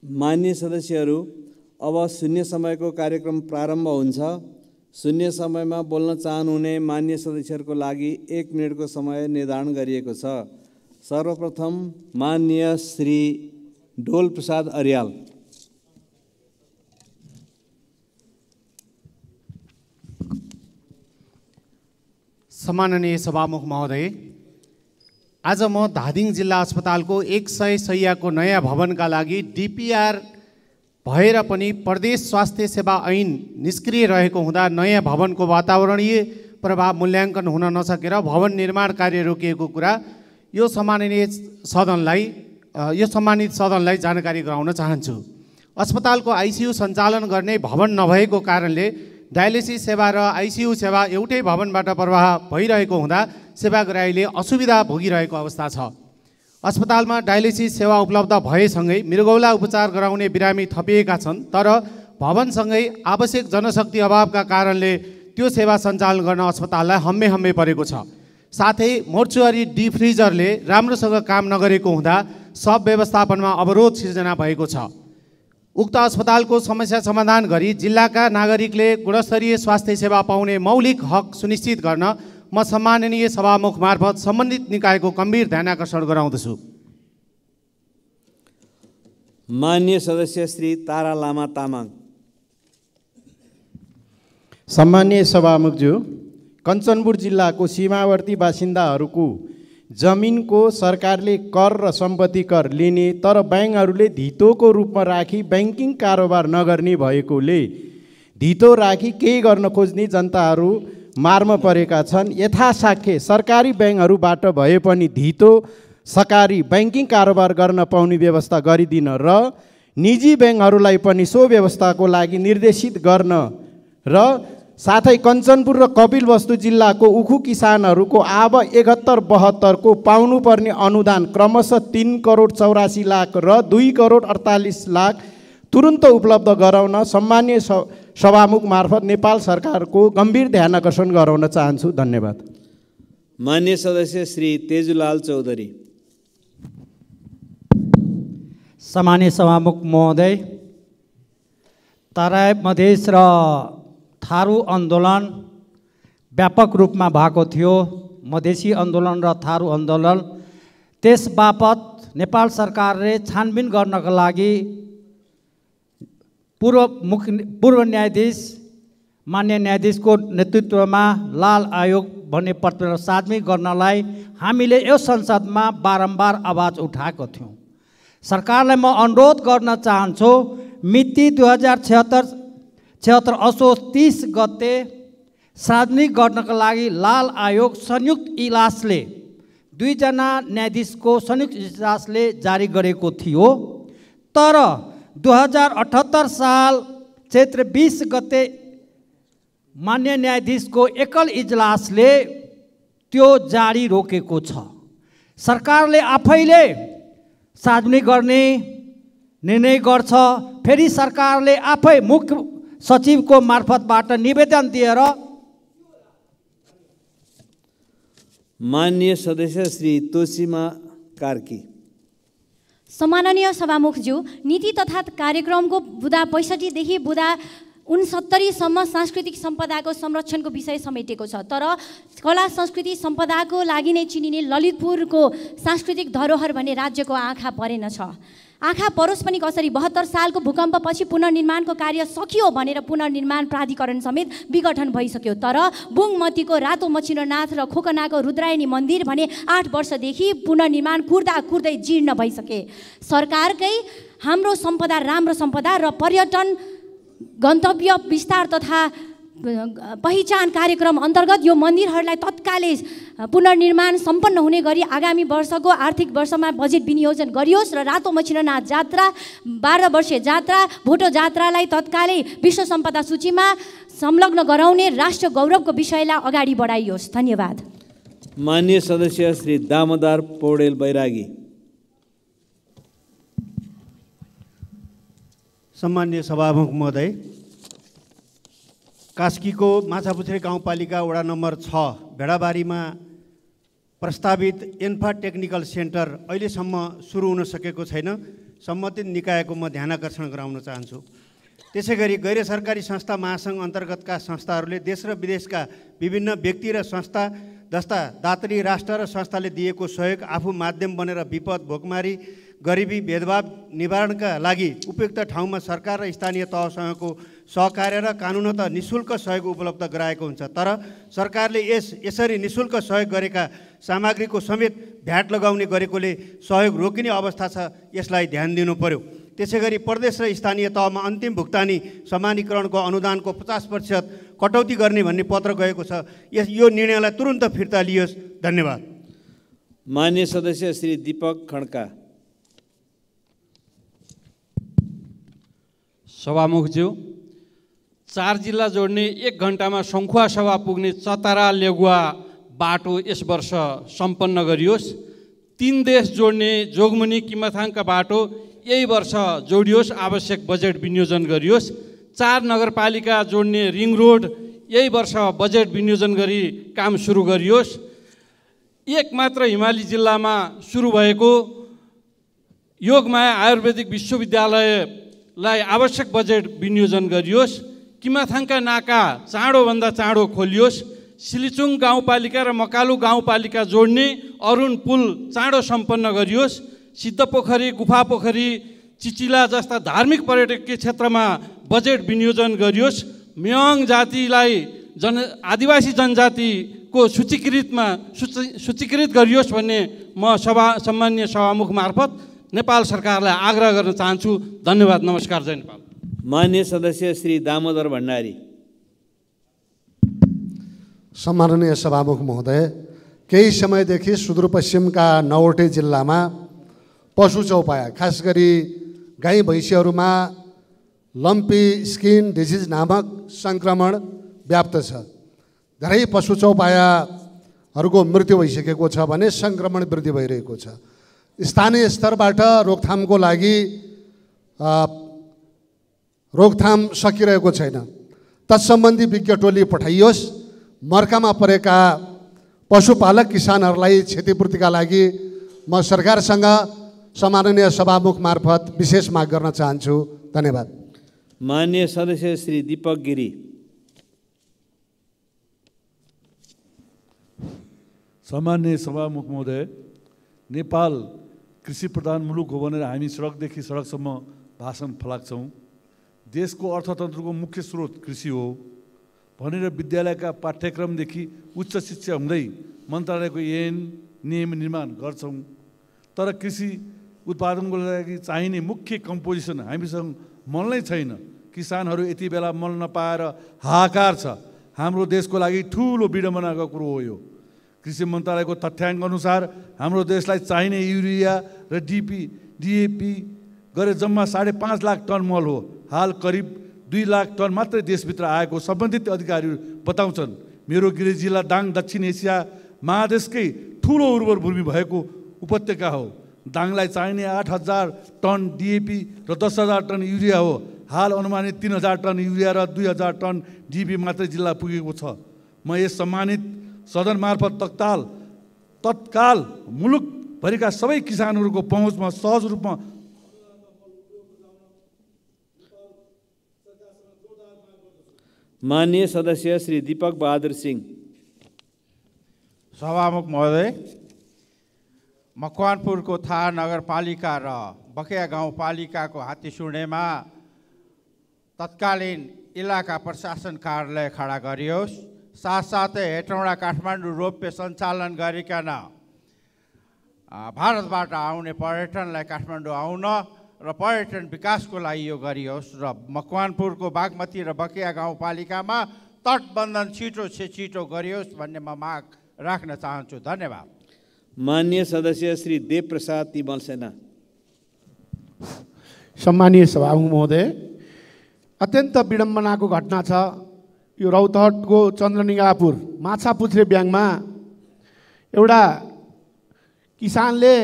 मान्य सदस्यहरू, अब शून्य समयको कार्यक्रम प्रारम्भ हुन्छ। शून्य समयमा बोल्न चाहनुहुने मान्य सदस्यहरूको लागि 1 मिनेटको समय निर्धारण गरिएको छ। सर्वप्रथम माननीय श्री ढोल प्रसाद अर्याल। सम्माननीय सभामुख महोदय, आज म धादिङ जिल्ला अस्पतालको 100 शैय्याको नयाँ भवनका लागि डिपिआर भएर पनि प्रदेश स्वास्थ्य सेवा ऐन निष्क्रिय रहेको हुँदा नयाँ भवनको वातावरणीय प्रभाव मूल्याङ्कन हुन नसकेर भवन निर्माण कार्य रोकिएको कुरा यो सम्मानित सदनलाई जानकारी गराउन चाहन्छु। अस्पतालको आइसियु सञ्चालन गर्ने भवन नभएको कारणले डायलिसिस सेवा र आइसियु सेवा एउटै भवनबाट प्रवाह भइरहेको हुँदा सेवाग्राहीले असुविधा भोगिरहेको अवस्था छ। अस्पतालमा डायलिसिस सेवा उपलब्ध भएसँगै मृगौला उपचार गराउने बिरामी थपिएका छन्, तर भवनसँगै आवश्यक जनशक्ति अभावका कारणले त्यो सेवा सञ्चालन गर्न अस्पताललाई हम्मे परेको छ। साथै मोर्चुअरी डिफ्रिजरले राम्रोसँग काम नगरेको हुँदा सब व्यवस्थापनमा अवरोध सिर्जना भएको छ। उक्त अस्पतालको समस्या समाधान गरी जिल्लाका नागरिकले गुणस्तरीय स्वास्थ्य सेवा पाउने मौलिक हक सुनिश्चित गर्न म सम्माननीय सभामुख मार्फत सम्बन्धित निकायको गम्भीर ध्यानाकर्षण गराउँदछु। मान्य सदस्य श्री तारा लामा तामाङ। सम्मानीय सभामुखज्यू, कञ्चनपुर जिल्लाको सीमावर्ती बासिन्दाहरूको जमिनको सरकारले कर र सम्पत्ति कर लिने तर ब्याङ्कहरूले धितोको रूपमा राखी ब्याङ्किङ कारोबार नगर्ने भएकोले धितो राखी केही गर्न खोज्ने जनताहरू मारमा परेका छन्। यथासाख्य सरकारी ब्याङ्कहरूबाट भए पनि धितो सरकारी ब्याङ्किङ कारोबार गर्न पाउने व्यवस्था गरिदिन र निजी ब्याङ्कहरूलाई पनि सो व्यवस्थाको लागि निर्देशित गर्न र साथै कञ्चनपुर र कपिलवस्तु जिल्लाको उखु किसानहरूको आब 71-72 को पाउनुपर्ने अनुदान क्रमशः 3 करोड 84 लाख र 2 करोड 48 लाख तुरुन्त उपलब्ध गराउन सम्मानीय सभामुख मार्फत नेपाल सरकारको गम्भीर ध्यानाकर्षण गराउन चाहन्छु। धन्यवाद। मान्य सदस्य श्री तेजुलाल चौधरी। सम्मानीय सभामुख महोदय, तराई मधेस र थारू आन्दोलन व्यापक रूपमा भएको थियो। मधेसी आन्दोलन र थारू आन्दोलन, त्यस बापत नेपाल सरकारले छानबिन गर्नका लागि पूर्व न्यायाधीश मान्य न्यायाधीशको नेतृत्वमा लाल आयोग भन्ने प्रतिवेदन सार्वजनिक गर्नलाई हामीले यो संसदमा बारम्बार आवाज उठाएको थियौँ। सरकारलाई म अनुरोध गर्न चाहन्छु, मिति 2076 असोज 30 गते सार्वजनिक गर्नका लागि लाल आयोग संयुक्त इजलासले 2 जना न्यायाधीशको संयुक्त इजलासले जारी गरेको थियो। तर 2078 साल चैत्र 20 गते मान्य न्यायाधीशको एकल इजलासले त्यो जारी रोकेको छ। सरकारले आफैले सार्वजनिक गर्ने निर्णय गर्छ, फेरि सरकारले आफै मुख्य सचिवको मार्फतबाट निवेदन दिएर। माननीय सदस्य श्री तोसीमा कार्की। सम्माननीय सभामुखज्यू, नीति तथा कार्यक्रमको बुँदा 65 देखि बुँदा 69 सम्म सांस्कृतिक सम्पदाको संरक्षणको विषय समेटेको छ। तर कला संस्कृति सम्पदाको लागि नै चिनिने ललितपुरको सांस्कृतिक धरोहर भने राज्यको आँखा परेन छ। आँखा परोस् पनि कसरी 72 सालको भूकम्पपछि पुनर्निर्माणको कार्य सकियो भनेर पुनर्निर्माण प्राधिकरण समेत विघटन भइसक्यो। तर बुङमतीको रातो मच्छिन्द्रनाथ र खोकनाको रुद्रायणी मन्दिर भने 8 वर्षदेखि पुनर्निर्माण कुर्दै जीर्ण भइसके। सरकारकै हाम्रो सम्पदा राम्रो सम्पदा र पर्यटन गन्तव्य विस्तार तथा पहिचान कार्यक्रम अन्तर्गत यो मन्दिरहरूलाई तत्कालै पुनर्निर्माण सम्पन्न हुने गरी आगामी वर्षको आर्थिक वर्षमा बजेट विनियोजन गरियोस् र रातो मच्छिन्द्रनाथ जात्रा 12 वर्षे जात्रा भोटो जात्रालाई तत्कालै विश्व सम्पदा सूचीमा संलग्न गराउने राष्ट्र गौरवको विषयलाई अगाडि बढाइयोस्। धन्यवाद। माननीय सदस्य श्री दामोदर पौडेल बैरागी। सम्माननीय सभामुख महोदय, कास्कीको माछापुछ्रे गाउँपालिका वडा नम्बर 6 भेडाबारीमा प्रस्तावित एन्फा टेक्निकल सेन्टर अहिलेसम्म सुरु हुन सकेको छैन। सम्बन्धित निकायको म ध्यानाकर्षण गराउन चाहन्छु। त्यसै गरी गैर सरकारी संस्था महासङ्घ अन्तर्गतका संस्थाहरूले देश र विदेशका विभिन्न व्यक्ति र संस्था जस्ता दातरी राष्ट्र र संस्थाले दिएको सहयोग आफू माध्यम बनेर विपद, भोकमारी, गरिबी, भेदभाव निवारणका लागि उपयुक्त ठाउँमा सरकार र स्थानीय तहसँगको सहकार्य र कानुनत निःशुल्क सहयोग उपलब्ध गराएको हुन्छ। तर सरकारले यसरी निःशुल्क सहयोग गरेका सामग्रीको समेत भ्याट लगाउने गरेकोले सहयोग रोकिने अवस्था छ। यसलाई ध्यान दिनु पर्यो। त्यसै गरी प्रदेश र स्थानीय तहमा अन्तिम भुक्तानी समानीकरणको अनुदानको 50% कटौती गर्ने भन्ने पत्र गएको छ। यो निर्णयलाई तुरुन्त फिर्ता लियोस्। धन्यवाद। मान्य सदस्य श्री दीपक खड्का। सभामुखज्यू, 4 जिल्ला जोड्ने 1 घण्टामा सङ्खुवा सभा पुग्ने चतरा लेगुवा बाटो यस वर्ष सम्पन्न गरियोस्। 3 देश जोड्ने जोगमुनि किमथाङका बाटो यही वर्ष जोडियोस्, आवश्यक बजेट विनियोजन गरियोस्। 4 नगरपालिका जोड्ने रिङ रोड यही वर्ष बजेट विनियोजन गरी काम सुरु गरियोस्। एक मात्र हिमाली जिल्लामा सुरु भएको योगमाया आयुर्वेदिक विश्वविद्यालयलाई आवश्यक बजेट विनियोजन गरियोस्। किमाथाङका नाका चाँडोभन्दा चाँडो खोलियोस्। सिलिचुङ गाउँपालिका र मकालु गाउँपालिका जोड्ने अरुण पुल चाँडो सम्पन्न गरियोस्। सिद्धपोखरी, गुफापोखरी, चिचिला जस्ता धार्मिक पर्यटकीय क्षेत्रमा बजेट विनियोजन गरियोस्। म्याङ जातिलाई आदिवासी जनजातिको सूचीकृत गरियोस् भन्ने म सम्माननीय सभामुख मार्फत नेपाल सरकारलाई आग्रह गर्न चाहन्छु। धन्यवाद। नमस्कार। जय नेपाल। मान्य सदस्य श्री दामोदर भण्डारी। सम्माननीय सभामुख महोदय, केही समयदेखि सुदूरपश्चिमका 9वटै जिल्लामा पशु चौपाया, खास गरी गाई भैँसीहरूमा लम्पी स्किन डिजिज नामक सङ्क्रमण व्याप्त छ। धेरै पशु चौपायाहरूको मृत्यु भइसकेको छ भने सङ्क्रमण वृद्धि भइरहेको छ। स्थानीय स्तरबाट रोकथामको लागि रोकथाम सकिरहेको छैन। तत्सम्बन्धी विज्ञ टोली पठाइयोस्। मर्कामा परेका पशुपालक किसानहरूलाई क्षतिपूर्तिका लागि म सरकारसँग सम्माननीय सभामुख मार्फत विशेष माग गर्न चाहन्छु। धन्यवाद। मान्य सदस्य श्री दीपक गिरी। सम्माननीय सभामुख महोदय, नेपाल कृषि प्रधान मुलुक हो भनेर हामी सडकदेखि सडकसम्म भाषण फलाक्छौँ। देशको अर्थतन्त्रको मुख्य स्रोत कृषि हो भनेर विद्यालयका पाठ्यक्रमदेखि उच्च शिक्षा हुँदै मन्त्रालयको ऐन नियम निर्माण गर्छौँ। तर कृषि उत्पादनको लागि चाहिने मुख्य कम्पोजिसन हामीसँग मल नै छैन। किसानहरू यति बेला मल नपाएर हाहाकार छ। हाम्रो देशको लागि ठुलो विडम्बनाको कुरो हो यो। कृषि मन्त्रालयको तथ्याङ्क अनुसार हाम्रो देशलाई चाहिने युरिया र डिएपी गरे जम्मा 5.5 लाख टन मल हो। हाल करिब 2 लाख टन मात्रै देशभित्र आएको सम्बन्धित अधिकारीहरू बताउँछन्। मेरो गृह जिल्ला दाङ दक्षिण एसिया महादेशकै ठुलो उर्वर भूमि भएको उपत्यका हो। दाङलाई चाहिने 8,000 टन डिएपी र 10,000 टन युरिया हो। हाल अनुमानित 3,000 टन युरिया र 2,000 टन डिएपी मात्रै जिल्ला पुगेको छ। म यस सम्मानित सदन मार्फत तत्काल मुलुकभरिका सबै किसानहरूको पहुँचमा सहज रूपमा माननीय सदस्य श्री दीपक बहादुर सिंह। सभामुख महोदय, मकवानपुरको थाहा नगरपालिका र बकेया गाउँपालिकाको हात्तीसुर्णेमा तत्कालीन इलाका प्रशासन कार्यालय खडा गरियोस्। साथसाथै हेटौँडा काठमाडौँ रोपवे सञ्चालन गरिकन भारतबाट आउने पर्यटनलाई काठमाडौँ आउन र पर्यटन विकासको लागि यो गरियोस्। र मकवानपुरको बागमती र बकेया गाउँपालिकामा तटबन्धन छिटो से छिटो गरियोस् भन्ने म माग राख्न चाहन्छु। धन्यवाद। माननीय सदस्य श्री देव प्रसाद तिमल सेना। सम्मानीय सभामुख महोदय, अत्यन्त विडम्बनाको घटना छ। यो रौतहटको चन्द्रनिगापुर माछापुच्छ्रे ब्याङमा एउटा किसानले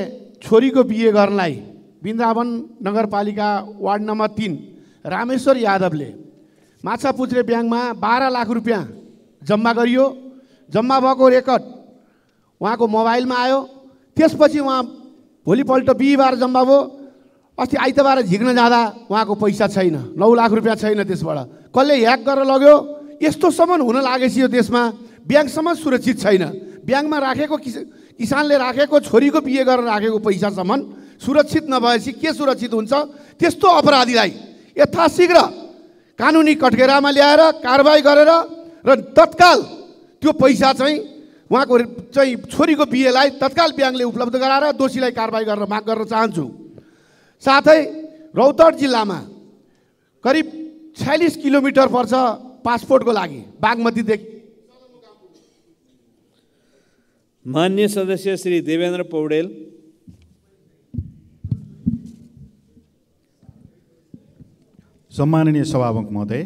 छोरीको बिहे गर्नलाई वृन्दावन नगरपालिका वार्ड नम्बर 3 रामेश्वर यादवले माछापुच्छ्रे ब्याङमा 12 लाख रुपियाँ जम्मा गरियो। जम्मा भएको रेकर्ड उहाँको मोबाइलमा आयो। त्यसपछि उहाँ भोलिपल्ट बिहिबार जम्मा भयो। अस्ति आइतबार झिक्न जाँदा उहाँको पैसा छैन, 9 लाख रुपियाँ छैन, त्यसबाट कसले ह्याक गरेर लग्यो। यस्तोसम्म हुन लागेपछि यो देशमा ब्याङ्कसम्म सुरक्षित छैन। ब्याङ्कमा राखेको किसानले राखेको छोरीको बिहे गरेर राखेको पैसासम्म सुरक्षित नभएपछि के सुरक्षित हुन्छ? त्यस्तो अपराधीलाई यथाशीघ्र कानुनी कठघेरामा ल्याएर कारबाही गरेर र तत्काल त्यो पैसा चाहिँ उहाँको चाहिँ छोरीको बिहेलाई तत्काल ब्याङ्कले उपलब्ध गराएर दोषीलाई कारबाही गरेर माग गर्न चाहन्छु। साथै रौतहट जिल्लामा करिब 46 किलोमिटर पर्छ पासपोर्टको लागि बागमतीदेखि। मान्य सदस्य श्री देवेन्द्र पौडेल। सम्माननीय सभामुख महोदय,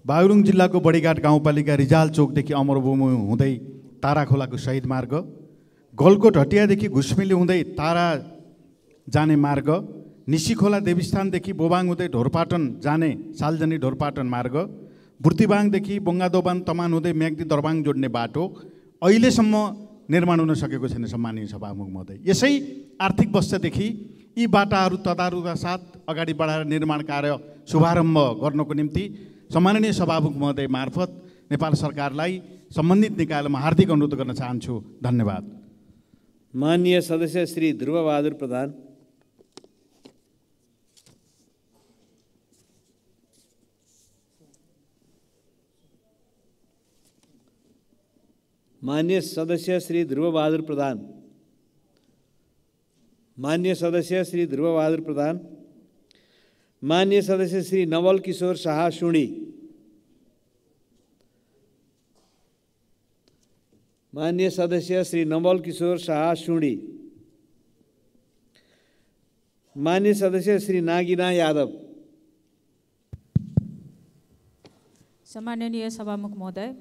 बागलुङ जिल्लाको बडीघाट गाउँपालिका रिजाल चोकदेखि अमरभूमि हुँदै ताराखोलाको शहीद मार्ग, गलकोट हटियादेखि घुस्मिली हुँदै तारा जाने मार्ग, निसीखोला देवीस्थानदेखि बोबाङ हुँदै ढोरपाटन जाने सालजनी ढोरपाटन मार्ग, बुर्तिबाङदेखि बोङ्गादोबान तमान हुँदै म्याग्दी दरबाङ जोड्ने बाटो अहिलेसम्म निर्माण हुन सकेको छैन। सम्माननीय सभामुख महोदय, यसै आर्थिक वर्षदेखि यी बाटाहरू तदारुका साथ अगाडि बढाएर निर्माण कार्य शुभारम्भ गर्नको निम्ति सम्माननीय सभामुख महोदय मार्फत नेपाल सरकारलाई सम्बन्धित निकायलाई म हार्दिक अनुरोध गर्न चाहन्छु। धन्यवाद। माननीय सदस्य श्री ध्रुवबहादुर प्रधान। माननीय सदस्य श्री ध्रुवबहादुर प्रधान। माननीय सदस्य श्री ध्रुवबहादुर प्रधान। माननीय सदस्य श्री नवल किशोर शाह सुडी। माननीय सदस्य श्री नवल किशोर शाह सुडी। माननीय सदस्य श्री नागिना यादव। सम्माननीय सभामुख महोदय,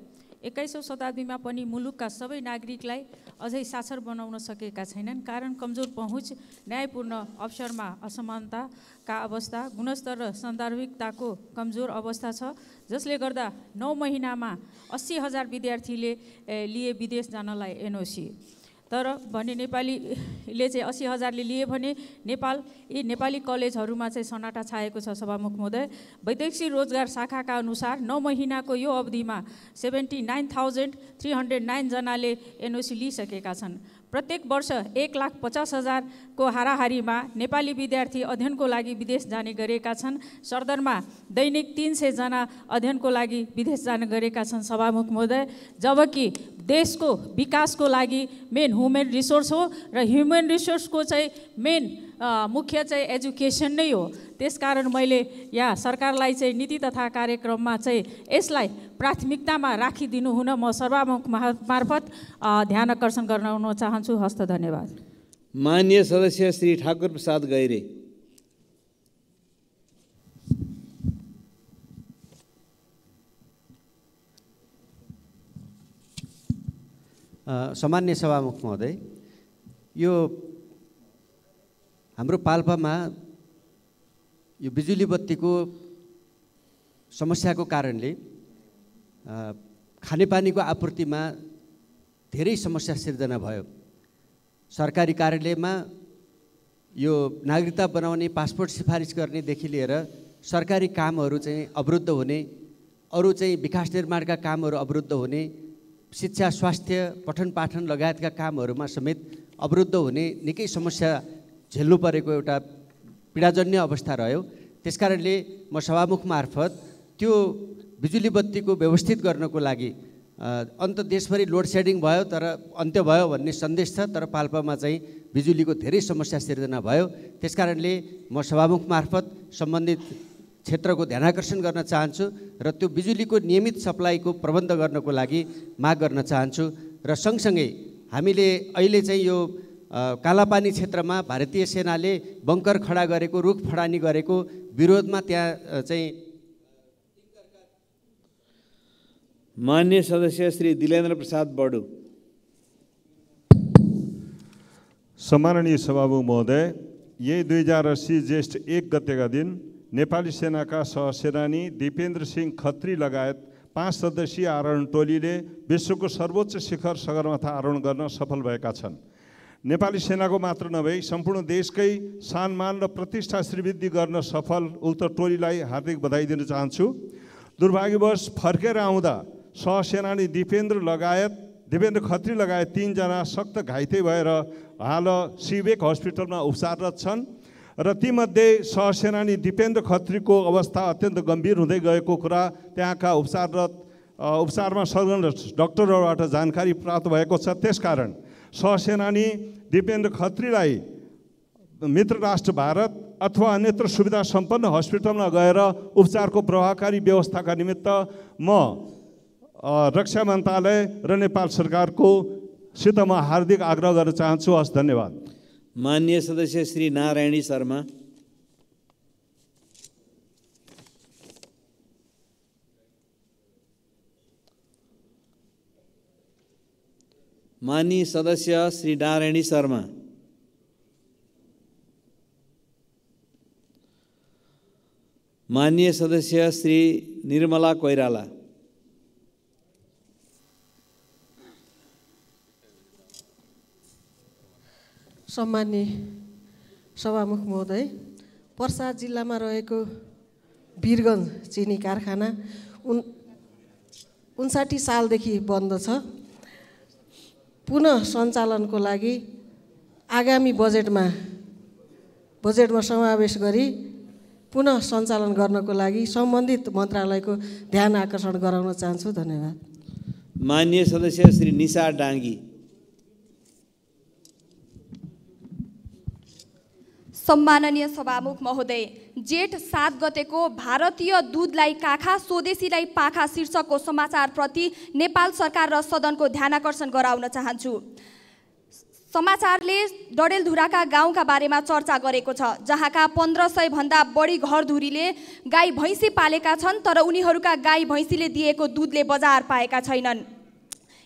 21औं शताब्दीमा पनि मुलुकका सबै नागरिकलाई अझै साक्षर बनाउन सकेका छैनन्। कारण कमजोर पहुँच, न्यायपूर्ण अवसरमा असमानताका अवस्था, गुणस्तर र सान्दर्भिकताको कमजोर अवस्था छ, जसले गर्दा 9 महिनामा 80,000 विद्यार्थीले लिए विदेश जानलाई एनओसी। तर भने नेपालीले चाहिँ 80,000ले लिए भने यी नेपाली कलेजहरूमा चाहिँ सन्नाटा छाएको छ। सभामुख महोदय, वैदेशिक रोजगार शाखाका अनुसार 9 महिनाको यो अवधिमा 79,309 जनाले एनओसी लिइसकेका छन्। प्रत्येक वर्ष 1,50,000 को हाराहारीमा नेपाली विद्यार्थी अध्ययनको लागि विदेश जाने गरेका छन्। सरदरमा दैनिक 300 जना अध्ययनको लागि विदेश जाने गरेका छन्। सभामुख महोदय, जबकि देशको विकासको लागि मेन ह्युमन रिसोर्स हो र ह्युमन रिसोर्सको चाहिँ मेन मुख्य चाहिँ एजुकेसन नै हो। त्यसकारण मैले यहाँ सरकारलाई चाहिँ नीति तथा कार्यक्रममा चाहिँ यसलाई प्राथमिकतामा राखिदिनु हुन म सभामुख मार्फत ध्यान आकर्षण गर्न चाहन्छु। हस्त धन्यवाद। माननीय सदस्य श्री ठाकुर प्रसाद गैरे। सम्माननीय सभामुख महोदय, यो हाम्रो पाल्पामा यो बिजुली बत्तीको समस्याको कारणले खानेपानीको आपूर्तिमा धेरै समस्या सिर्जना भयो। सरकारी कार्यालयमा यो नागरिकता बनाउने, पासपोर्ट सिफारिस गर्नेदेखि लिएर सरकारी कामहरू चाहिँ अवरुद्ध हुने, अरू चाहिँ विकास निर्माणका कामहरू अवरुद्ध हुने, शिक्षा, स्वास्थ्य, पठन पाठन लगायतका कामहरूमा समेत अवरुद्ध हुने निकै समस्या झेल्नु परेको एउटा पीडाजन्य अवस्था रह्यो। त्यसकारणले म सभामुख मार्फत त्यो बिजुली बत्तीको व्यवस्थित गर्नको लागि अन्त देशभरि लोड सेडिङ भयो तर अन्त्य भयो भन्ने सन्देश छ, तर पाल्पामा चाहिँ बिजुलीको धेरै समस्या सिर्जना भयो। त्यसकारणले म सभामुख मार्फत सम्बन्धित क्षेत्रको ध्यानाकर्षण गर्न चाहन्छु र त्यो बिजुलीको नियमित सप्लाईको प्रबन्ध गर्नको लागि माग गर्न चाहन्छु। र सँगसँगै हामीले अहिले चाहिँ यो कालापानी क्षेत्रमा भारतीय सेनाले बङ्कर खडा गरेको, रुख फडानी गरेको विरोधमा त्यहाँ चाहिँ माननीय सदस्य श्री दिलेन्द्र प्रसाद बडु। सम्माननीय सभामुख महोदय, यही 2080 ज्येष्ठ 1 गतेका दिन नेपाली सेनाका सहसेनानी दिपेन्द्र सिंह खत्री लगायत 5 सदस्यीय आरोहण टोलीले विश्वको सर्वोच्च शिखर सगरमाथा आरोहण गर्न सफल भएका छन्। नेपाली सेनाको मात्र नभई सम्पूर्ण देशकै सम्मान र प्रतिष्ठा श्रीवृद्धि गर्न सफल उक्त टोलीलाई हार्दिक बधाई दिन चाहन्छु। दुर्भाग्यवश फर्केर आउँदा सहसेनानी दिपेन्द्र खत्री लगायत 3 जना सक्त घाइते भएर हाल सिवेक हस्पिटलमा उपचाररत छन् र तीमध्ये सहसेनानी दिपेन्द्र खत्रीको अवस्था अत्यन्त गम्भीर हुँदै गएको कुरा त्यहाँका उपचारमा संलग्न डाक्टरहरूबाट जानकारी प्राप्त भएको छ। त्यसकारण सहसेनानी दिपेन्द्र खत्रीलाई मित्र राष्ट्र भारत अथवा अन्यत्र सुविधा सम्पन्न हस्पिटलमा गएर उपचारको प्रभावकारी व्यवस्थाका निमित्त म रक्षा मन्त्रालय र नेपाल सरकारको सित म हार्दिक आग्रह गर्न चाहन्छु। हस्, धन्यवाद। माननीय सदस्य श्री नारायणी शर्मा। माननीय सदस्य श्री नारायणी शर्मा। माननीय सदस्य श्री निर्मला कोइराला। सम्माननीय सभामुख महोदय, पर्सा जिल्लामा रहेको वीरगञ्ज चिनी कारखाना 59 सालदेखि बन्द छ। पुनः सञ्चालनको लागि आगामी बजेटमा समावेश गरी पुनः सञ्चालन गर्नको लागि सम्बन्धित मन्त्रालयको ध्यान आकर्षण गराउन चाहन्छु। धन्यवाद। माननीय सदस्य श्री निशा डाङ्गी। सम्माननीय सभामुख महोदय, जेठ 7 गतेको भारतीय दूधलाई काखा स्वदेशीलाई पाखा शीर्षकको समाचारप्रति नेपाल सरकार र सदनको ध्यानाकर्षण गराउन चाहन्छु। समाचारले डडेलधुराका गाउँका बारेमा चर्चा गरेको छ, जहाँका 1500 भन्दा बढी घरधुरीले गाई भैँसी पालेका छन्, तर उनीहरूका गाई भैँसीले दिएको दूधले बजार पाएका छैनन्।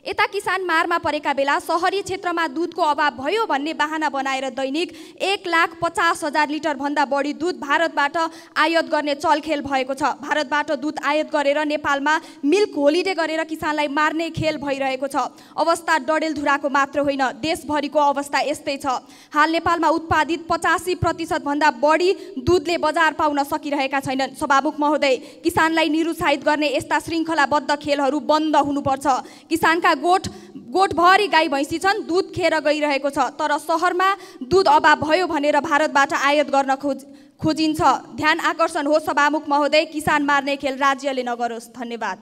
यता किसान मारमा परेका बेला सहरी क्षेत्रमा दूधको अभाव भयो भन्ने बहाना बनाएर दैनिक 1,50,000 लिटर भन्दा बढी दूध भारतबाट आयात गर्ने चलखेल भएको छ। भारतबाट दूध आयात गरेर नेपालमा मिल्क होलिडे गरेर किसानलाई मार्ने खेल भइरहेको छ। अवस्था डडेलधुराको मात्र होइन, देशभरिको अवस्था यस्तै छ। हाल नेपालमा उत्पादित 85% भन्दा बढी दूधले बजार पाउन सकिरहेका छैनन्। सभामुख महोदय, किसानलाई निरुत्साहित गर्ने यस्ता श्रृङ्खलाबद्ध खेलहरू बन्द हुनुपर्छ। किसानका गोठभरि गाई भैँसी छन्, दूध खेर गइरहेको छ, तर सहरमा दूध अभाव भयो भनेर भारतबाट आयात गर्न खोजिन्छ। ध्यान आकर्षण हो सभामुख महोदय, किसान मार्ने खेल राज्यले नगरोस्। धन्यवाद।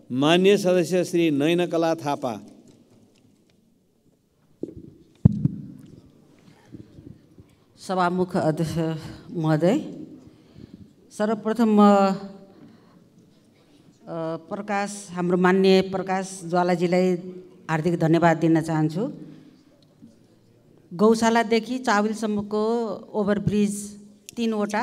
माननीय सदस्य श्री नयनकला थापा। सभामुख अध्यक्ष महोदय, सर्वप्रथम हाम्रो माननीय प्रकाश ज्वालाजीलाई हार्दिक धन्यवाद दिन चाहन्छु। गौशालादेखि चाविलसम्मको ओभरब्रिज 3वटा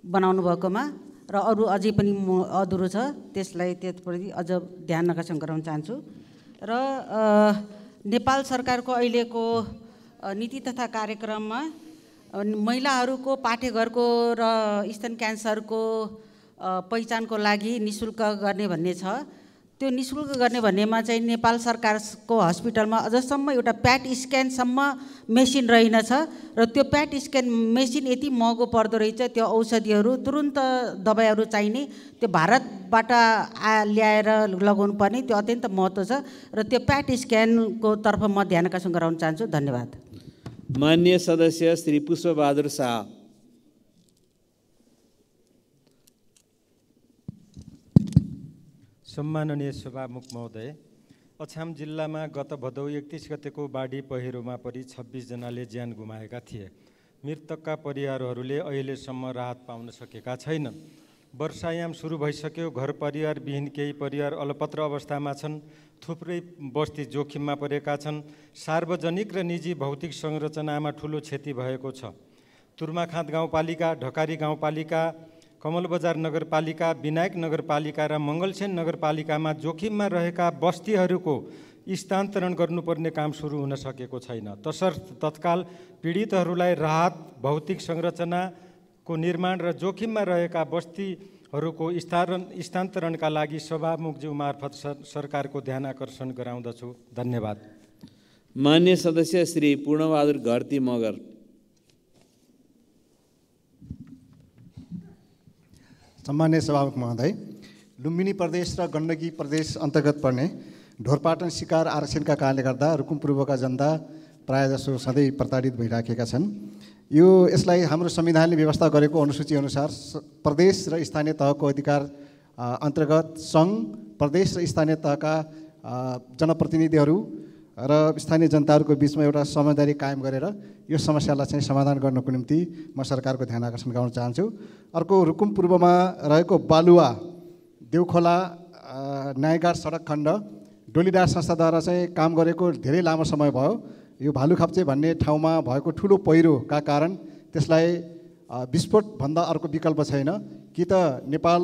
बनाउनु भएकोमा र अरू अझै पनि अधुरो छ, त्यसलाई त्यसप्रति अझ ध्यान आकर्षण गराउन चाहन्छु। र नेपाल सरकारको अहिलेको नीति तथा कार्यक्रममा महिलाहरूको पाठेघरको र स्तन क्यान्सरको पहिचानको लागि निःशुल्क गर्ने भन्ने छ। त्यो निःशुल्क गर्ने भन्नेमा चाहिँ नेपाल सरकारको हस्पिटलमा अझसम्म एउटा प्याट स्क्यानसम्म मेसिन रहेनछ र त्यो प्याट स्क्यान मेसिन यति महँगो पर्दो रहेछ। त्यो औषधिहरू तुरुन्त दबाईहरू चाहिने, त्यो भारतबाट ल्याएर लगाउनु पर्ने, त्यो अत्यन्त महत्त्व छ र त्यो प्याट स्क्यानको तर्फ म ध्यान आकर्षण गराउन चाहन्छु। धन्यवाद। माननीय सदस्य श्री पुष्पबहादुर शाह। सम्माननीय सभामुख महोदय, अछाम जिल्लामा गत भदौ 31 गतेको बाढी पहिरोमा परि 26 जनाले ज्यान गुमाएका थिए। मृतकका परिवारहरूले अहिलेसम्म राहत पाउन सकेका छैनन्। वर्षायाम सुरु भइसक्यो, घर परिवारविहीन केही परिवार अलपत्र अवस्थामा छन्, थुप्रै बस्ती जोखिममा परेका छन्। सार्वजनिक र निजी भौतिक संरचनामा ठुलो क्षति भएको छ। तुर्माखाँद गाउँपालिका, ढकारी गाउँपालिका, कमलबजार नगरपालिका, विनायक नगरपालिका र मङ्गलसेन नगरपालिकामा जोखिममा रहेका बस्तीहरूको स्थानान्तरण गर्नुपर्ने काम सुरु हुन सकेको छैन। तसर्थ तत्काल पीडितहरूलाई राहत, भौतिक संरचनाको निर्माण र जोखिममा रहेका बस्तीहरूको स्थानान्तरणका लागि सभामुखज्यू मार्फत सरकारको ध्यान आकर्षण गराउँदछु। धन्यवाद। मान्य सदस्य श्री पूर्णबहादुर घरती मगर। सम्मान्य सभामुख महोदय, लुम्बिनी प्रदेश र गण्डकी प्रदेश अन्तर्गत पर्ने ढोरपाटन शिकार आरक्षणका कारणले गर्दा रुकुम पूर्वका जनता प्रायःजसो सधैँ प्रताडित भइराखेका छन्। यसलाई हाम्रो संविधानले व्यवस्था गरेको अनुसूची अनुसार प्रदेश र स्थानीय तहको अधिकार अन्तर्गत सङ्घ, प्रदेश र स्थानीय तहका जनप्रतिनिधिहरू र स्थानीय जनताहरूको बिचमा एउटा समझदारी कायम गरेर यो समस्यालाई चाहिँ समाधान गर्नको निम्ति म सरकारको ध्यान आकर्षण गर्न चाहन्छु। अर्को, रुकुम पूर्वमा रहेको बालुवा देउखोला न्यायघाट सडक खण्ड डोलीडार संस्थाद्वारा चाहिँ काम गरेको धेरै लामो समय भयो। यो भालुखाप्चे भन्ने ठाउँमा भएको ठुलो पहिरोका कारण त्यसलाई विस्फोटभन्दा अर्को विकल्प छैन। कि त नेपाल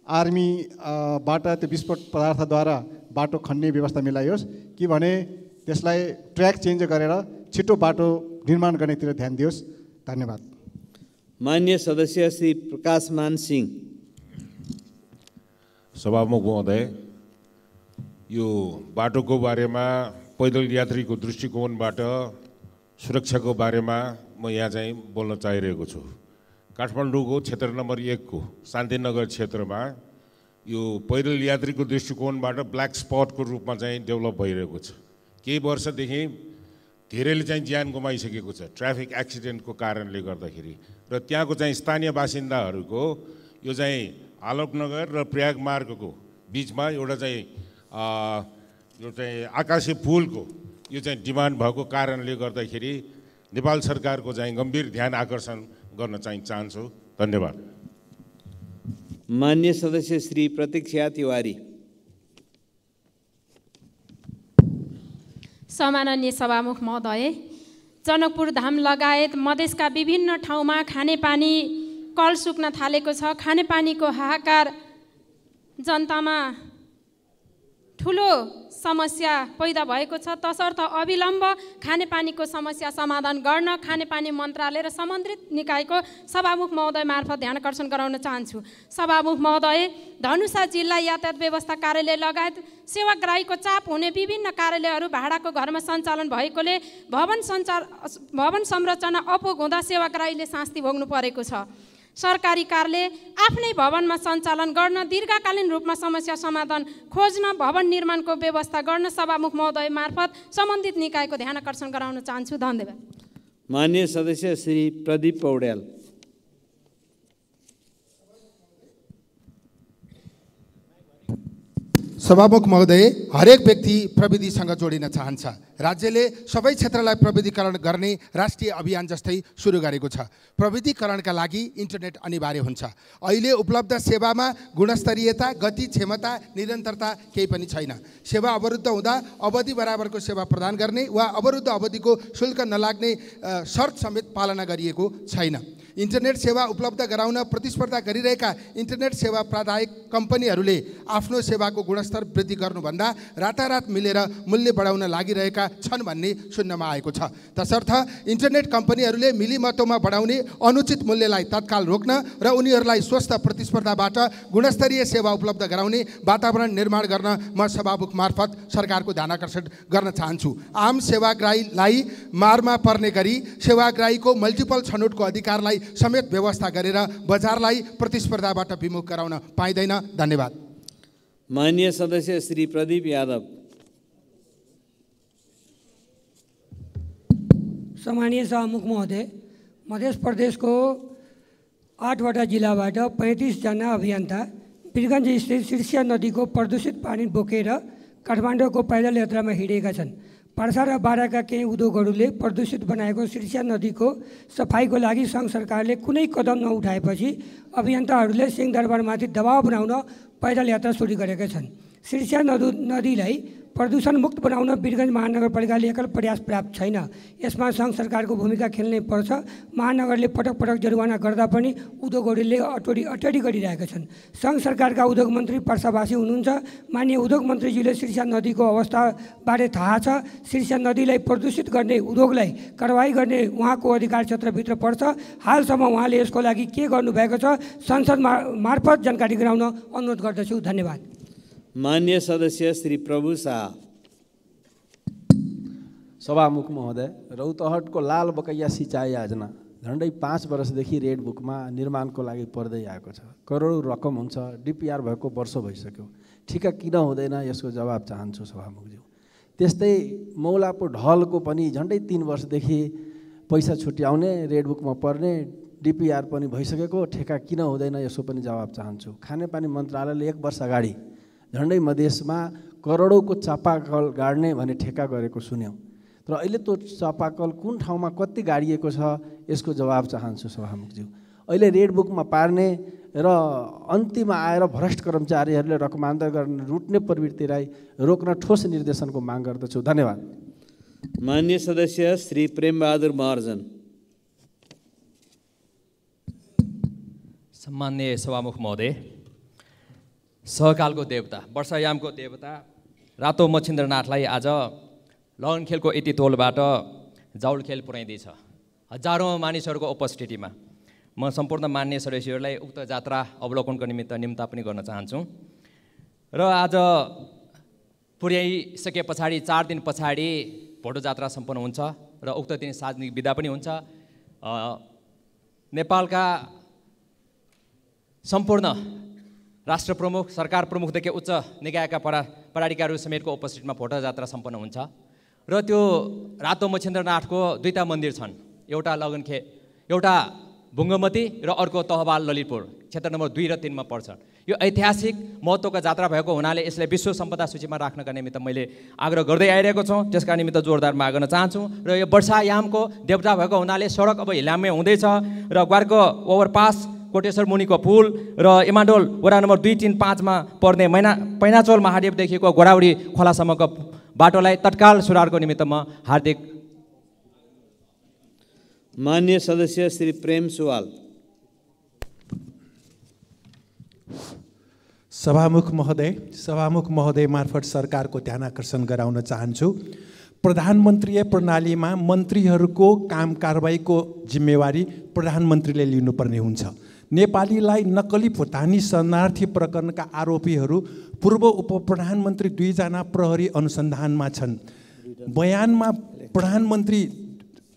आर्मीबाट त्यो विस्फोट पदार्थद्वारा बाटो खन्ने व्यवस्था मिलाइयोस्, कि भने त्यसलाई ट्र्याक चेन्ज गरेर छिटो बाटो निर्माण गर्नेतिर ध्यान दियोस्। धन्यवाद। मान्य सदस्य श्री प्रकाशमान सिंह। सभामुख महोदय, यो बाटोको बारेमा पैदल यात्रीको दृष्टिकोणबाट सुरक्षाको बारेमा म यहाँ चाहिँ बोल्न चाहिरहेको छु। काठमाडौँको क्षेत्र नम्बर 1 को शान्तिनगर क्षेत्रमा यो पैदल यात्रीको दृष्टिकोणबाट ब्ल्याक स्पटको रूपमा चाहिँ डेभलप भइरहेको छ। केही वर्षदेखि धेरैले चाहिँ ज्यान गुमाइसकेको छ ट्राफिक एक्सिडेन्टको कारणले गर्दाखेरि। र त्यहाँको चाहिँ स्थानीय बासिन्दाहरूको यो चाहिँ आलोकनगर र प्रयाग मार्गको बिचमा एउटा चाहिँ आकाशे पुलको यो चाहिँ डिमान्ड भएको कारणले गर्दाखेरि नेपाल सरकारको चाहिँ गम्भीर ध्यान आकर्षण गर्न चाहिँ चाहन्छु। धन्यवाद। मान्य सदस्य श्री प्रतीक्षा तिवारी। सम्माननीय सभामुख महोदय, जनकपुर धाम लगायत मधेसका विभिन्न ठाउँमा खानेपानी कल सुक्न थालेको छ। खानेपानीको हाहाकार जनतामा ठुलो समस्या पैदा भएको छ। तसर्थ अविलम्ब खानेपानीको समस्या समाधान गर्न खानेपानी मन्त्रालय र सम्बन्धित निकायको सभामुख महोदय मार्फत ध्यान आकर्षण गराउन चाहन्छु। सभामुख महोदय, धनुषा जिल्ला यातायात व्यवस्था कार्यालय लगायत सेवाग्राहीको चाप हुने विभिन्न कार्यालयहरू भाडाको घरमा सञ्चालन भएकोले भवन संरचना अपुग हुँदा सेवाग्राहीले शास्ति भोग्नु परेको छ। सरकारी कार्यालय आफ्नै भवनमा सञ्चालन गर्न, दीर्घकालीन रूपमा समस्या समाधान खोज्न, भवन निर्माणको व्यवस्था गर्न सभामुख महोदय मार्फत सम्बन्धित निकायको ध्यान आकर्षण गराउन चाहन्छु। धन्यवाद। मान्य सदस्य श्री प्रदीप पौड्याल। सभामुख महोदय, हरेक व्यक्ति प्रविधिसँग जोडिन चाहन्छ। राज्यले सबै क्षेत्रलाई प्रविधिकरण गर्ने राष्ट्रिय अभियान जस्तै सुरु गरेको छ। प्रविधिकरणका लागि इन्टरनेट अनिवार्य हुन्छ। अहिले उपलब्ध सेवामा गुणस्तरीयता, गति, क्षमता, निरन्तरता केही पनि छैन। सेवा अवरुद्ध हुँदा अवधि बराबरको सेवा प्रदान गर्ने वा अवरुद्ध अवधिको शुल्क नलाग्ने शर्त समेत पालना गरिएको छैन। इन्टरनेट सेवा उपलब्ध गराउन प्रतिस्पर्धा गरिरहेका इन्टरनेट सेवा प्रदायक कम्पनीहरूले आफ्नो सेवाको गुणस्तर वृद्धि गर्नुभन्दा रातारात मिलेर मूल्य बढाउन लागिरहेका छन् भन्ने सुन्नमा आएको छ। तसर्थ इन्टरनेट कम्पनीहरूले मिलिमतोमा बढाउने अनुचित मूल्यलाई तत्काल रोक्न र उनीहरूलाई स्वस्थ प्रतिस्पर्धाबाट गुणस्तरीय सेवा उपलब्ध गराउने वातावरण निर्माण गर्न म सभामुख मार्फत सरकारको ध्यान आकर्षण गर्न चाहन्छु। आम सेवाग्राहीलाई मारमा पर्ने गरी सेवाग्राहीको मल्टिपल छनौटको अधिकारलाई समेत व्यवस्था गरेर बजारलाई प्रतिस्पर्धाबाट विमुख गराउन पाइँदैन। धन्यवाद। माननीय सदस्य श्री प्रदीप यादव। सम्मानीय सभामुख महोदय, मध्य प्रदेशको 8वटा जिल्लाबाट 35 जना अभियन्ता वीरगञ्ज स्थित शीर्षिया नदीको प्रदूषित पानी बोकेर काठमाडौँको पैदल यात्रामा हिँडेका छन्। पर्सा र बाराका केही उद्योगहरूले प्रदूषित बनाएको शीर्षिया नदीको सफाइको लागि सङ्घ सरकारले कुनै कदम नउठाएपछि अभियन्ताहरूले सिंहदरबारमाथि दबाव बनाउन पैदल यात्रा सुरु गरेका छन्। शीर्षिया नदीलाई प्रदूषण मुक्त बनाउन वीरगञ्ज महानगरपालिकाले एकल प्रयास पर्याप्त छैन। यसमा सङ्घ सरकारको भूमिका खेल्नै पर्छ। महानगरले पटक पटक जरिवाना गर्दा पनि उद्योगहरूले अटडी गरिरहेका छन्। सङ्घ सरकारका उद्योग मन्त्री पर्सावासी हुनुहुन्छ। माननीय उद्योग मन्त्रीजीले शीर्षिया नदीको अवस्थाबारे थाहा छ। शीर्षिया नदीलाई प्रदूषित गर्ने उद्योगलाई कारवाही गर्ने उहाँको अधिकार क्षेत्रभित्र पर्छ। हालसम्म उहाँले यसको लागि के गर्नुभएको छ संसद मार्फत जानकारी गराउन अनुरोध गर्दछु। धन्यवाद। मान्य सदस्य श्री प्रभु शाह। सभामुख महोदय, रौतहटको लाल बकैया सिँचाइ योजना झन्डै 5 वर्षदेखि रेड बुकमा निर्माणको लागि पर्दै आएको छ। करोडौँ रकम हुन्छ, डिपिआर भएको वर्ष भइसक्यो। ठिका किन हुँदैन यसको जवाब चाहन्छु सभामुखज्यू। त्यस्तै मौलापो ढलको पनि झन्डै 3 वर्षदेखि पैसा छुट्याउने, रेड बुकमा पर्ने, डिपिआर पनि भइसकेको, ठेका किन हुँदैन यसको पनि जवाब चाहन्छु। खानेपानी मन्त्रालयले 1 वर्ष अगाडि झन्डै मधेसमा करोडौँको चापाकल गाड्ने भने ठेका गरेको सुन्यौँ, तर अहिले त्यो चापाकल कुन ठाउँमा कति गाडिएको छ यसको जवाब चाहन्छु सभामुखज्यू। अहिले रेड बुकमा पार्ने र अन्तिममा आएर भ्रष्ट कर्मचारीहरूले रकमान्तर गर्न रुट्ने प्रवृत्तिलाई रोक्न ठोस निर्देशनको माग गर्दछु। धन्यवाद। माननीय सदस्य श्री प्रेमबहादुर महर्जन। सम्माननीय सभामुख महोदय, सहकालको देवता, वर्षायामको देवता रातो मच्छिन्द्रनाथलाई आज लगन खेलको यति तोलबाट जाउल खेल पुर्याइँदैछ। हजारौँ मानिसहरूको उपस्थितिमा म सम्पूर्ण मान्य सदस्यहरूलाई उक्त जात्रा अवलोकनको निमित्त निम्ता पनि गर्न चाहन्छु। र आज पुर्याइसके पछाडि 4 दिन पछाडि भोटो जात्रा सम्पन्न हुन्छ र उक्त दिन सार्वजनिक बिदा पनि हुन्छ। नेपालका सम्पूर्ण राष्ट्र प्रमुख, सरकार प्रमुखदेखि उच्च निकायका पदाधिकारीहरू समेतको उपस्थितिमा भोटो जात्रा सम्पन्न हुन्छ। र त्यो रातो मच्छिन्द्रनाथको 2टा मन्दिर छन्, एउटा भुङ्गमती र अर्को तहबाल ललितपुर, क्षेत्र नम्बर 2 र 3 मा पर्छ। यो ऐतिहासिक महत्त्वका जात्रा भएको हुनाले यसलाई विश्व सम्पदा सूचीमा राख्नका निमित्त मैले आग्रह गर्दै आइरहेको छु, त्यसका निमित्त जोरदार माग गर्न चाहन्छु। र यो वर्षायामको देवता भएको हुनाले सडक अब हिलामे हुँदैछ र ग्वारको ओभरपास, कोटेश्वर मुनिको पुल र इमाडोल वडा नम्बर 2, 3, 5 मा पर्ने पैनाचोल महादेवदेखिको गोराउडी खोलासम्मको बाटोलाई तत्काल सुधारको निमित्त म हार्दिक। माननीय सदस्य श्री प्रेम सुवाल। सभामुख महोदय मार्फत सरकारको ध्यान आकर्षण गराउन चाहन्छु। प्रधानमन्त्रीय प्रणालीमा मन्त्रीहरूको काम कारबाहीको जिम्मेवारी प्रधानमन्त्रीले लिनुपर्ने हुन्छ। नेपालीलाई नक्कली भुटानी शरणार्थी प्रकरणका आरोपीहरू पूर्व उपप्रधानमन्त्री 2 जना प्रहरी अनुसन्धानमा छन्। बयानमा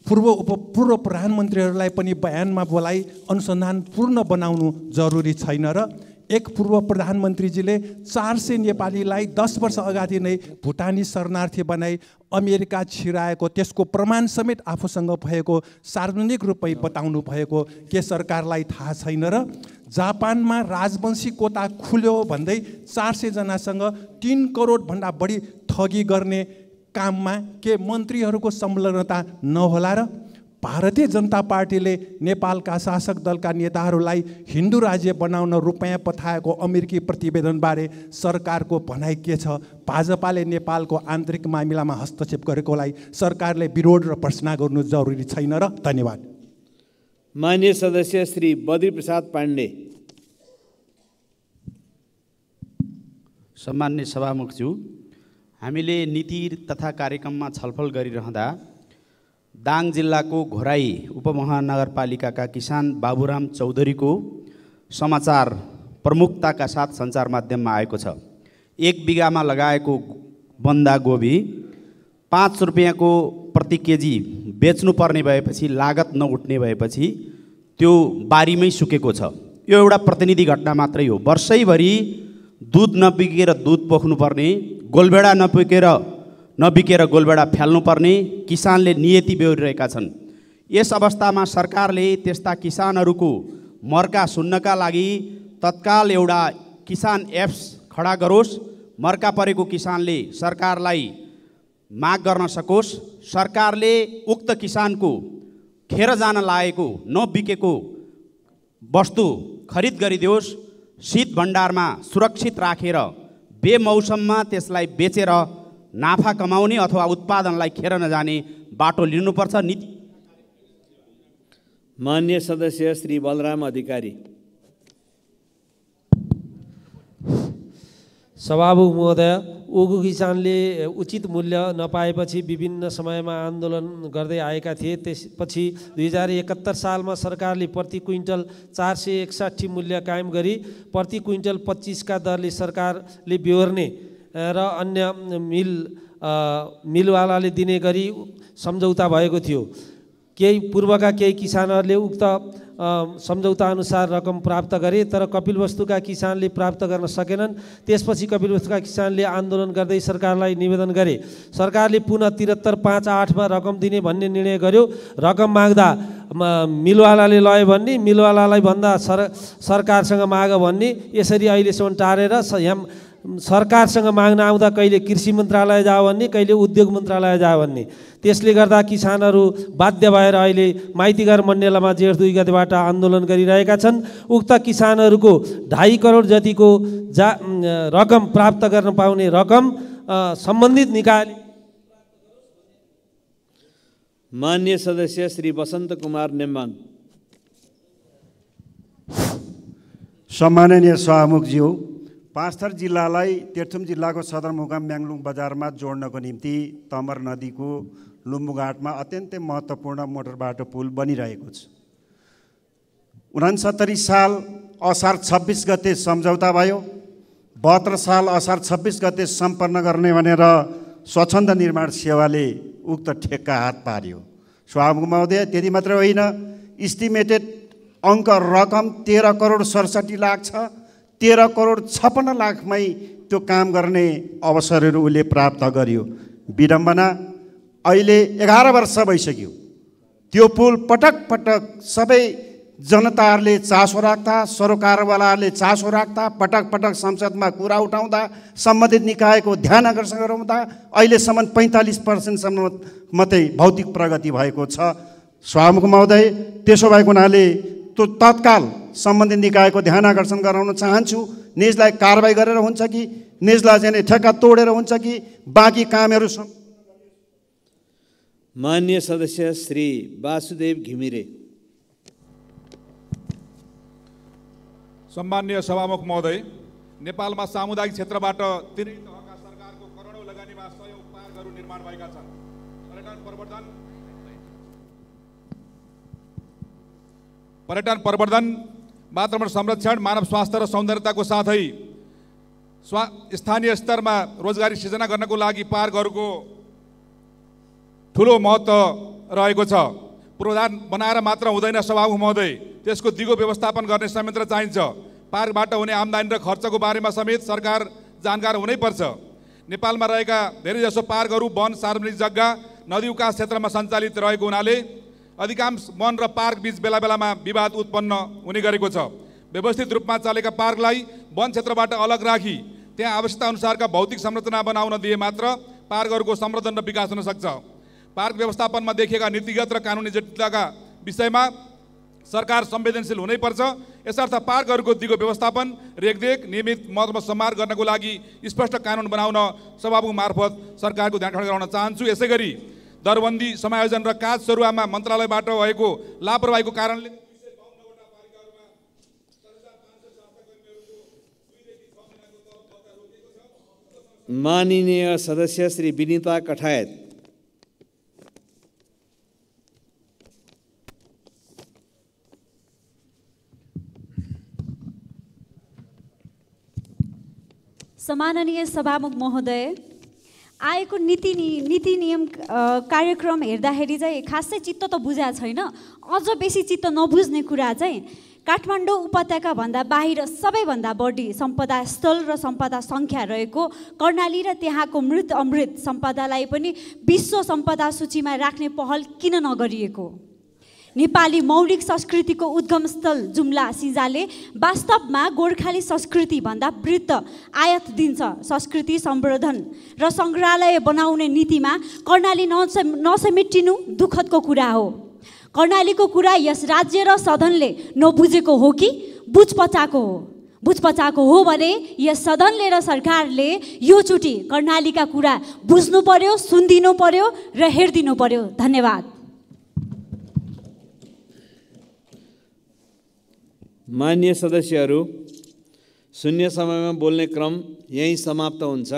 पूर्व प्रधानमन्त्रीहरूलाई पनि बयानमा बोलाई अनुसन्धान पूर्ण बनाउनु जरुरी छैन र एक पूर्व प्रधानमन्त्रीजीले 400 नेपालीलाई 10 वर्ष अगाडि नै भुटानी शरणार्थी बनाई अमेरिका छिराएको त्यसको प्रमाण समेत आफूसँग भएको सार्वजनिक रूपमै बताउनु भएको के सरकारलाई थाहा छैन र जापानमा राजवंशी कोटा खुल्यो भन्दै 400 जनासँग 3 करोड भन्दा बढी ठगी गर्ने काममा के मन्त्रीहरूको संलग्नता नहोला र भारतीय जनता पार्टीले नेपालका शासक दलका नेताहरूलाई हिन्दू राज्य बनाउन रुपैयाँ पठाएको अमेरिकी प्रतिवेदनबारे सरकारको भनाइ के छ? भाजपाले नेपालको आन्तरिक मामिलामा हस्तक्षेप गरेकोलाई सरकारले विरोध र प्रश्न गर्नु जरुरी छैन र? धन्यवाद। माननीय सदस्य श्री बद्री प्रसाद पाण्डे। सम्माननीय सभामुखज्यू, हामीले नीति तथा कार्यक्रममा छलफल गरिरहँदा दाङ जिल्लाको घोराई उपमहानगरपालिकाका किसान बाबुराम चौधरीको समाचार प्रमुखताका साथ सञ्चार माध्यममा आएको छ। 1 बिगामा लगाएको बन्दागोभी 5 रुपियाँको प्रति केजी बेच्नुपर्ने भएपछि लागत नउठ्ने भएपछि त्यो बारीमै सुकेको छ। यो एउटा प्रतिनिधि घटना मात्रै हो। वर्षैभरि दुध नबिकेर दुध पोख्नुपर्ने, गोलभेडा नबिकेर गोलभेडा फ्याल्नुपर्ने किसानले नियति बेहोरिरहेका छन्। यस अवस्थामा सरकारले त्यस्ता किसानहरूको मर्का सुन्नका लागि तत्काल एउटा किसान एप्स खडा गरोस्। मर्का परेको किसानले सरकारलाई माग गर्न सकोस्। सरकारले उक्त किसानको खेर जान लागेको नबिकेको वस्तु खरिद गरिदियोस्। शीत भण्डारमा सुरक्षित राखेर बेमौसममा त्यसलाई बेचेर नाफा कमाउने अथवा उत्पादनलाई खेर नजाने बाटो लिनुपर्छ। नीति। माननीय सदस्य श्री बलराम अधिकारी। सभामुख महोदय, उगु किसानले उचित मूल्य नपाएपछि विभिन्न समयमा आन्दोलन गर्दै आएका थिए। त्यसपछि 2071 सालमा सरकारले प्रति क्विन्टल 461 मूल्य कायम गरी प्रति क्विन्टल 25 का दरले सरकारले बेहोर्ने र अन्य मिलवालाले दिने गरी सम्झौता भएको थियो। केही पूर्वका केही किसानहरूले उक्त सम्झौता अनुसार रकम प्राप्त गरे, तर कपिलवस्तुका किसानले प्राप्त गर्न सकेनन्। त्यसपछि कपिलवस्तुका किसानले आन्दोलन गर्दै सरकारलाई निवेदन गरे। सरकारले पुनः 73.58 रकम दिने भन्ने निर्णय गर्यो। रकम माग्दा मिलवालाले लयो भन्ने, मिलवालालाई भन्दा सरकारसँग माग भन्ने, यसरी अहिलेसम्म टारेर सरकारसँग माग्न आउँदा कहिले कृषि मन्त्रालय जाओ भन्ने, कहिले उद्योग मन्त्रालय जाओ भन्ने। त्यसले गर्दा किसानहरू बाध्य भएर अहिले माइतीघर मण्डलामा जेठ 2 गतेबाट आन्दोलन गरिरहेका छन्। उक्त किसानहरूको 2.5 करोड जतिको रकम प्राप्त गर्न पाउने रकम सम्बन्धित निकायले। मान्य सदस्य श्री वसन्त कुमार नेम्बाङ। सम्माननीय सभामुखज्यू, पाँचथर जिल्लालाई तेह्रथुम जिल्लाको सदरमुकाम म्याङ्लुङ बजारमा जोड्नको निम्ति तमर नदीको लुम्बुघाटमा अत्यन्तै महत्त्वपूर्ण मोटर बाटो पुल बनिरहेको छ। 69 साल असार 26 गते सम्झौता भयो। 72 साल असार 26 गते सम्पन्न गर्ने भनेर स्वच्छन्द निर्माण सेवाले उक्त ठेक्का हात पार्यो। सभामुख महोदय, त्यति मात्रै होइन, इस्टिमेटेड अङ्क रकम 13 करोड 67 लाख छ। 13 करोड 56 लाखमै त्यो काम गर्ने अवसरहरू उसले प्राप्त गर्यो। विडम्बना, अहिले 11 वर्ष भइसक्यो। त्यो पुल पटक पटक सबै जनताहरूले चासो राख्दा, सरोकारवालाहरूले चासो राख्दा, पटक पटक संसदमा कुरा उठाउँदा, सम्बन्धित निकायको ध्यान आकर्षण गराउँदा अहिलेसम्म 45% मात्रै भौतिक प्रगति भएको छ। सभामुख महोदय, त्यसो भएको हुनाले त्यो तत्काल सम्बन्धित निकायको ध्यान आकर्षण गराउन चाहन्छु। निजलाई कारबाही गरेर हुन्छ कि निजलाई चाहिँ ठेक्का तोडेर हुन्छ कि बाँकी कामहरू। मान्य सदस्य श्री वासुदेव घिमिरे। सम्मान्य सभामुख महोदय, नेपालमा सामुदायिक क्षेत्रबाट तिनै तहका सरकारको करोडौँ लगानीमा 100 पार्कहरू निर्माण भएका छन्। पर्यटन प्रवर्धन, वातावरण संरक्षण, मानव स्वास्थ्य र सौन्दर्यताको साथै स्थानीय स्तरमा रोजगारी सृजना गर्नको लागि पार्कहरूको ठुलो महत्त्व रहेको छ। पूर्वाधार बनाएर मात्र हुँदैन सभामुख महोदय, त्यसको दिगो व्यवस्थापन गर्ने संयन्त्र चाहिन्छ। पार्कबाट हुने आम्दानी र खर्चको बारेमा समेत सरकार जानकार हुनैपर्छ। नेपालमा रहेका धेरैजसो पार्कहरू वन, सार्वजनिक जग्गा, नदी उकास क्षेत्रमा सञ्चालित रहेको हुनाले अधिकांश वन र पार्क बीच बेला बेलामा विवाद उत्पन्न हुने गरेको छ। व्यवस्थित रूपमा चलेका पार्कलाई वन क्षेत्रबाट अलग राखी त्यहाँ आवश्यकता अनुसारका भौतिक संरचना बनाउन दिए मात्र पार्कहरूको संवर्धन र विकास हुन सक्छ। पार्क व्यवस्थापनमा देखिएका नीतिगत र कानुनी जटिलताका विषयमा सरकार संवेदनशील हुनैपर्छ। यसर्थ पार्कहरूको दिगो व्यवस्थापन, रेखदेख, नियमित महत्त्व सम्हार गर्नको लागि स्पष्ट कानुन बनाउन सभामुख मार्फत सरकारको ध्यान आकर्षण गराउन चाहन्छु। यसै गरी दरबन्दी, समायोजन र काज सरुवामा मन्त्रालयबाट भएको लापरवाहीको कारणले माननीय सदस्य श्री विनिता कठायत। सम्माननीय सभामुख महोदय, आएको नीति नियम कार्यक्रम हेर्दाखेरि चाहिँ खासै चित्त त बुझाएको छैन। अझ बेसी चित्त नबुझ्ने कुरा चाहिँ काठमाडौँ उपत्यकाभन्दा बाहिर सबैभन्दा बढी सम्पदा स्थल र सम्पदा सङ्ख्या रहेको कर्णाली र त्यहाँको मृत अमृत सम्पदालाई पनि विश्व सम्पदा सूचीमा राख्ने पहल किन नगरिएको? नेपाली मौलिक संस्कृतिको उद्गम स्थल जुम्ला सिंजाले वास्तवमा गोर्खाली संस्कृतिभन्दा वृत्त आयात दिन्छ। संस्कृति संवर्धन र सङ्ग्रहालय बनाउने नीतिमा कर्णाली नसमेटिनु दुःखदको कुरा हो। कर्णालीको कुरा यस राज्य र सदनले नबुझेको हो कि बुझपचाएको हो? बुझपचाएको हो भने यस सदनले र सरकारले योचोटि कर्णालीका कुरा बुझ्नु पर्यो, सुनिदिनु पर्यो र हेरिदिनु पर्यो। धन्यवाद। मान्य सदस्यहरू, शून्य समयमा बोल्ने क्रम यही समाप्त हुन्छ।